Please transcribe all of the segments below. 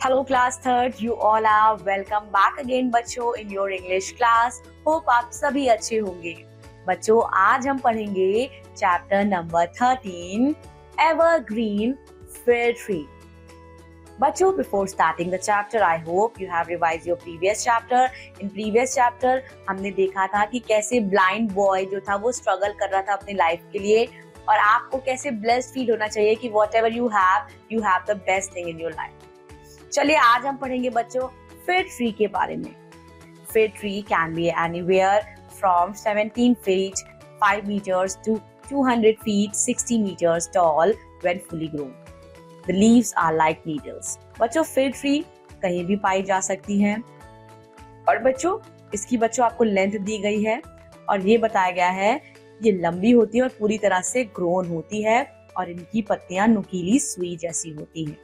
Hello class third, you all are welcome back again बच्चों in your English class. Hope आप सभी अच्छे होंगे। बच्चों, आज हम पढ़ेंगे chapter number 13 evergreen fir tree. बच्चों, before starting the chapter I hope you have revise your previous chapter. In previous chapter हमने देखा था कि कैसे ब्लाइंड बॉय जो था वो स्ट्रगल कर रहा था अपनी लाइफ के लिए, और आपको कैसे ब्लेस्ड फील होना चाहिए कि what ever you have the best thing in your life. चलिए आज हम पढ़ेंगे बच्चों फिर ट्री के बारे में। फिर tree can be anywhere from 17 feet 5 meters to 200 feet 60 meters tall when fully grown. The leaves are like needles. बच्चों, फिर ट्री कहीं भी पाई जा सकती है, और बच्चों इसकी आपको लेंथ दी गई है और ये बताया गया है ये लंबी होती है और पूरी तरह से ग्रोन होती है और इनकी पत्तियां नुकीली सुई जैसी होती हैं।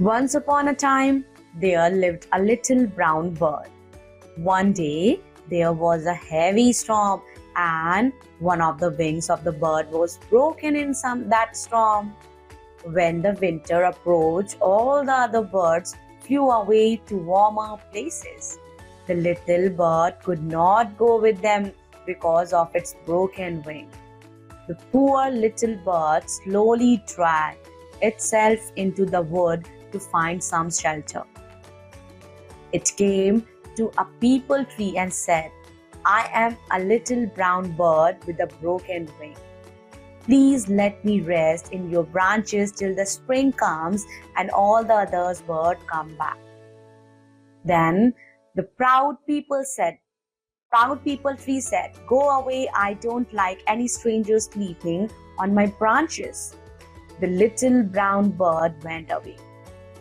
Once upon a time, there lived a little brown bird. One day, there was a heavy storm, and one of the wings of the bird was broken in that storm. When the winter approached, all the other birds flew away to warmer places. The little bird could not go with them because of its broken wing. The poor little bird slowly dragged itself into the wood to find some shelter. It came to a peepal tree and said, "I am a little brown bird with a broken wing. Please let me rest in your branches till the spring comes and all the others birds come back." Then the proud peepal tree said, "Go away, I don't like any strangers sleeping on my branches." The little brown bird went away.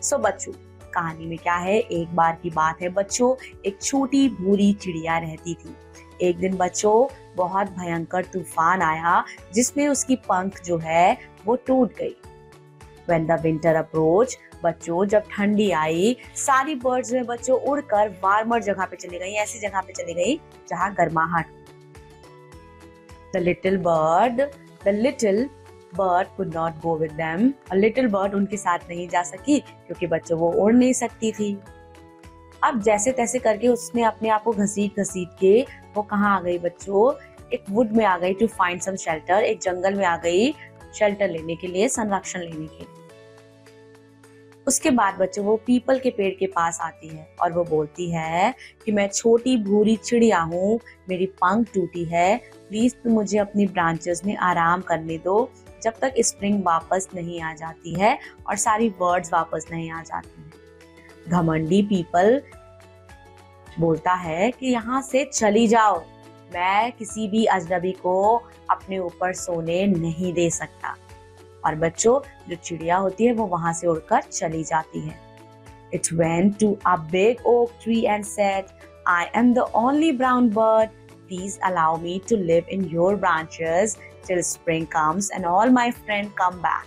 सो बच्चों, कहानी में क्या है, एक बार की बात है बच्चों, एक छोटी भूरी चिड़िया रहती थी। एक दिन बच्चों बहुत भयंकर तूफान आया जिसमें उसकी पंख जो है वो टूट गई। When the winter approached, बच्चों जब ठंडी आई, सारी बर्ड्स में बच्चों उड़कर वार्मर जगह पे चली गई, ऐसी जगह पे चली गई जहाँ गर्माहट। The little bird could not go with them. A little bird उनके साथ नहीं जा सकी क्योंकि बच्चों वो उड़ नहीं सकती थी। अब जैसे तैसे करके उसने अपने आप को घसीट के वो कहाँ आ गई बच्चों, एक वुड में आ गई टू फाइंड सम शेल्टर। एक जंगल में आ गई शेल्टर लेने के लिए, संरक्षण लेने के लिए। उसके बाद बच्चों वो पीपल के पेड़ के पास आती है और वो बोलती है कि मैं छोटी भूरी चिड़िया हूँ, मेरी पंख टूटी है, प्लीज तुम मुझे अपनी ब्रांचेस में आराम करने दो जब तक स्प्रिंग वापस नहीं आ जाती है और सारी बर्ड्स वापस नहीं आ जाती हैं। घमंडी पीपल बोलता है कि यहाँ से चली जाओ, मैं किसी भी अजनबी को अपने ऊपर सोने नहीं दे सकता। और बच्चों जो चिड़िया होती है वो वहां से उड़कर चली जाती है। It went to a big oak tree and said, "I am the only brown bird. Please allow me to live in your branches till spring comes and all my friends come back."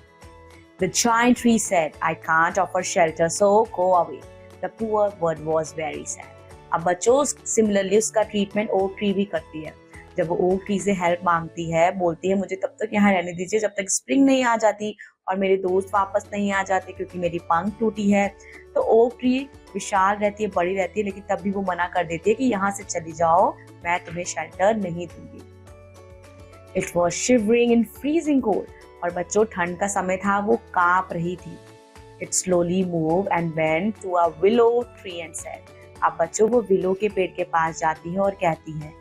The giant tree said, "I can't offer shelter, so go away." The poor bird was very sad. अब बच्चों similarly उसका treatment oak tree भी करती है। जब वो oak tree से help मांगती है, बोलती है मुझे तब तक यहाँ रहने दीजिए जब तक स्प्रिंग नहीं आ जाती और मेरे दोस्त वापस नहीं आ जाते क्योंकि मेरी पंख टूटी है। तो ओक ट्री विशाल रहती है, बड़ी रहती है, लेकिन तब भी वो मना कर देती है कि यहाँ से चली जाओ, मैं तुम्हें शेल्टर नहीं दूंगी। It was shivering in freezing cold. और बच्चों ठंड का समय था, वो कांप रही थी। It slowly moved and went to a willow tree and said, अब बच्चों वो विलो के पेड़ के पास जाती है और कहती है,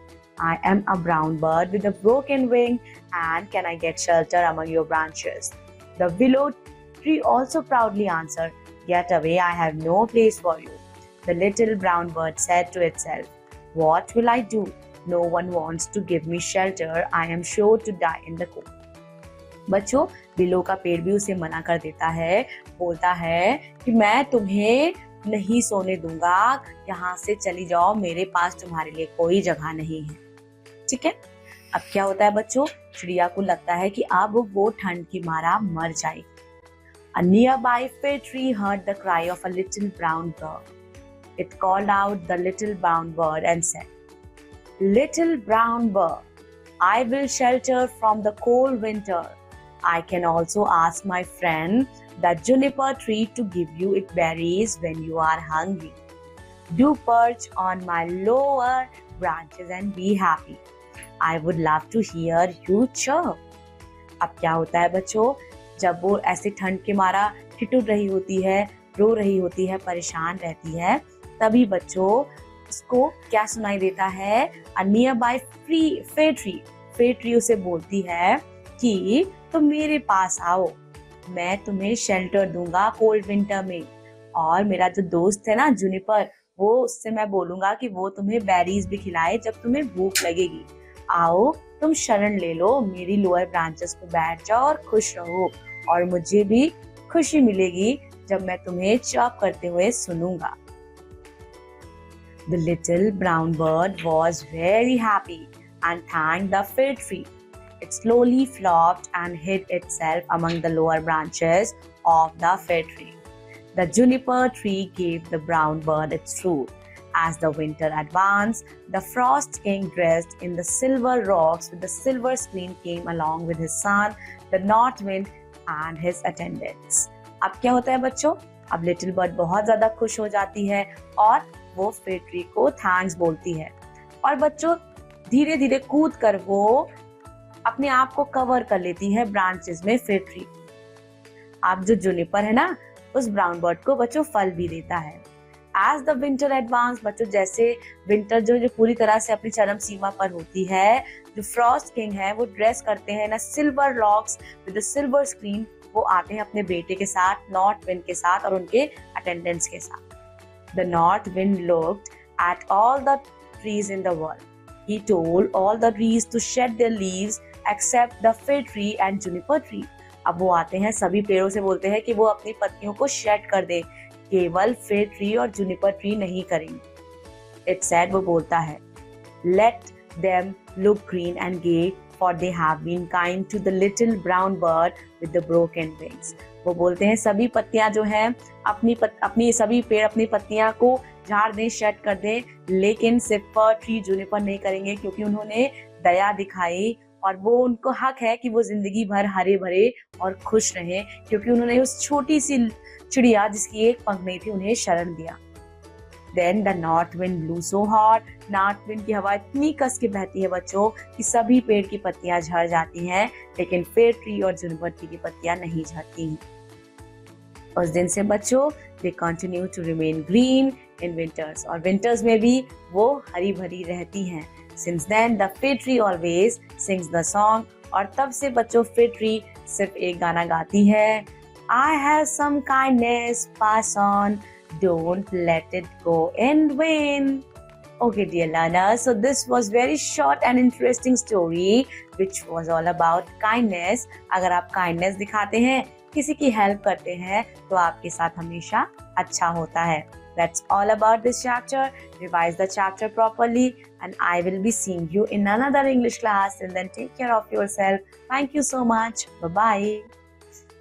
"I am a brown bird with a broken wing and can I get shelter among your branches?" The willow tree also proudly answered, "Get away, I have no place for you." The little brown bird said to itself, "What will I do? No one wants to give me shelter. I am sure to die in the cold." बच्चों willow का पेड़ भी उसे मना कर देता है, बोलता है कि मैं तुम्हें नहीं सोने दूंगा, यहाँ से चली जाओ, मेरे पास तुम्हारे लिए कोई जगह नहीं है। ठीक है, अब क्या होता है बच्चों, चिड़िया को लगता है कि अब वो ठंड की मारा मर जाएगी। A nearby fir tree heard the cry of a little brown bird. It called out the little brown bird and said, "Little brown bird, I will shelter from the cold winter. I can also ask my friend the juniper tree to give you its berries when you are hungry. Do perch on my lower branches and be happy. I would love to hear you chirp. अब क्या होता है बच्चों, जब वो ऐसे ठंड के मारा ठिठुर रही होती है, रो रही होती है, परेशान रहती है, तभी बच्चों उसको क्या सुनाई देता है? A nearby fir tree उसे बोलती है कि तुम मेरे पास आओ, मैं तुम्हें शेल्टर दूंगा कोल्ड विंटर में। और मेरा जो दोस्त है ना जूनिपर, वो उससे मैं बोलूंगा कि वो तुम्हें बेरीज भी खिलाए जब तुम्हें भूख लगेगी। आओ तुम शरण ले लो, मेरी लोअर ब्रांचेस पे बैठ जाओ और खुश रहो, और मुझे भी खुशी मिलेगी जब मैं तुम्हें चर्प करते हुए सुनूंगा। The little brown bird was very happy and thanked the fir tree. It slowly flopped and hid itself among the lower branches of the fir tree. The juniper tree gave the brown bird its food. As the winter advanced, the frost king dressed in the silver rocks with the silver screen came along with his son, the north wind and his attendants. अब क्या होता है बच्चों? अब little bird बहुत ज्यादा खुश हो जाती है और वो फिर ट्री को थैंक्स बोलती है, और बच्चों धीरे धीरे कूद कर वो अपने आप को कवर कर लेती है ब्रांचेस में फिर ट्री। अब जो जूनिपर है ना, उस ब्राउन बर्ड को बच्चों फल भी देता है। As the winter advanced, बच्चों जैसे विंटर जो पूरी तरह से अपनी चरम सीमा पर होती है, जो फ्रॉस्ट किंग है वो ड्रेस करते हैं ना silver locks with the silver screen, वो आते हैं अपने बेटे के साथ, नॉर्थ विंड के साथ और उनके अटेंडेंट्स के साथ। The north wind looked at all the trees in the world. He told all the trees to shed their leaves except the fir tree and juniper tree. अब वो आते हैं सभी पेड़ों से बोलते हैं कि वो अपनी पत्तियों को शेड कर दे, केवल फिर ट्री और जूनिपर ट्री नहीं करेंगे। It said, वो बोलता है, Let them look green and gay, for they have been kind to the little brown bird with the broken wings. वो बोलते हैं सभी पत्तियां जो हैं अपनी सभी पेड़ अपनी पत्तियां को झाड़ दें, शेड कर दें, लेकिन सिर्फ फर ट्री जूनिपर नहीं करेंगे, क्योंकि उन्होंने दया दिखाई और वो उनको हक है कि वो जिंदगी भर हरे भरे और खुश रहें, क्योंकि उन्होंने उस छोटी सी चिड़िया जिसकी एक पंख नहीं थी उन्हें शरण दिया। Then the north wind blew so hard. North wind की हवा इतनी कस के बहती है बच्चों कि सभी पेड़ की पत्तियां झड़ जाती हैं, लेकिन फिर ट्री और जूनिपर ट्री की पत्तियां नहीं झड़ती हैं। उस दिन से बच्चों they continue to remain green in winters, और विंटर्स में भी वो हरी भरी रहती हैं। Since then the fir tree always sings the song, और तब से बच्चों फिर ट्री सिर्फ एक गाना गाती है, I have some kindness pass on, don't let it go in vain. Okay dear learners, so this was very short and interesting story which was all about kindness. अगर आप kindness दिखाते हैं, किसी की हेल्प करते हैं, तो आपके साथ हमेशा अच्छा होता है। That's all about this chapter. Revise the chapter properly and I will be seeing you in another English class. Till then, take care of yourself. Thank you so much. Bye-bye.